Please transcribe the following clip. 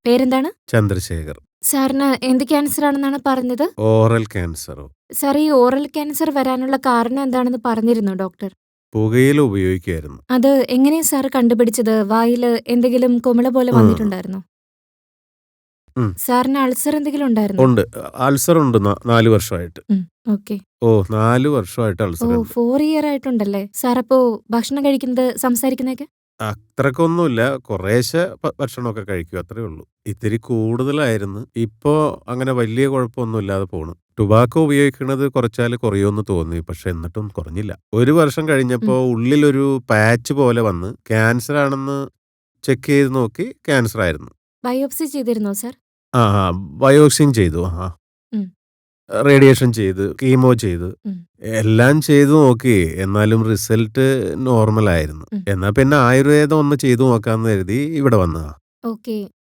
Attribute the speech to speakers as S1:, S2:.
S1: പേരെന്താണ്?
S2: ചന്ദ്രശേഖർ.
S1: സാറിന് എന്ത് ക്യാൻസർ ആണെന്നാണ് പറഞ്ഞത്?
S2: ഓറൽ ക്യാൻസറോ?
S1: സാർ ഈ ഓറൽ ക്യാൻസർ വരാനുള്ള കാരണം എന്താണെന്ന് പറഞ്ഞിരുന്നോ ഡോക്ടർ?
S2: പുകയില ഉപയോഗിക്കുമായിരുന്നു.
S1: അത് എങ്ങനെയാ സാർ കണ്ടുപിടിച്ചത്? വായില് എന്തെങ്കിലും കുമിള പോലെ
S2: ഉം.
S1: വന്നിട്ടുണ്ടായിരുന്നോ?
S2: ഉം.
S1: സാറിന് അൾസർ എന്തെങ്കിലും ഉണ്ടായിരുന്നോ?
S2: ഉണ്ട്. അൾസർ ഉണ്ട് 4 വർഷമായിട്ട്.
S1: ഓക്കെ.
S2: 4 വർഷമായിട്ട്
S1: ഓ,
S2: അൾസർ ഉണ്ട്.
S1: 4 ഇയർ ആയിട്ടുണ്ടല്ലേ? സാർ അപ്പോ ഭക്ഷണം കഴിക്കുന്നത്, സംസാരിക്കുന്നതൊക്കെ?
S2: അത്രക്കൊന്നുമില്ല. കുറേശ്ശെ ഭക്ഷണമൊക്കെ കഴിക്കും. അത്രേ ഉള്ളൂ. ഇത്തിരി കൂടുതലായിരുന്നു. ഇപ്പോ അങ്ങനെ വലിയ കുഴപ്പമൊന്നുമില്ലാതെ പോണു. ടുബാക്കോ ഉപയോഗിക്കുന്നത് കുറച്ചാല് കുറയുമെന്ന് തോന്നി. പക്ഷെ എന്നിട്ടും കുറഞ്ഞില്ല. 1 വർഷം കഴിഞ്ഞപ്പോ ഉള്ളിലൊരു പാച്ച് പോലെ വന്ന് ക്യാൻസർ ആണെന്ന് ചെക്ക് ചെയ്ത് നോക്കി ക്യാൻസർ ആയിരുന്നു.
S1: ബയോപ്സി ചെയ്തിരുന്നോ സാർ?
S2: ആ, ബയോപ്സിയും ചെയ്തു.
S1: ഉം.
S2: റേഡിയേഷൻ ചെയ്ത്, കീമോ ചെയ്ത്,
S1: ഉം.
S2: എല്ലാം ചെയ്തു നോക്കി. എന്നാലും റിസൾട്ട് നോർമൽ ആയിരുന്നു.
S1: ഉം.
S2: എന്നാ പിന്നെ ആയുർവേദം ഒന്ന് ചെയ്തു നോക്കാന്ന് കരുതി ഇവിടെ വന്നതാ.
S1: ഓക്കെ.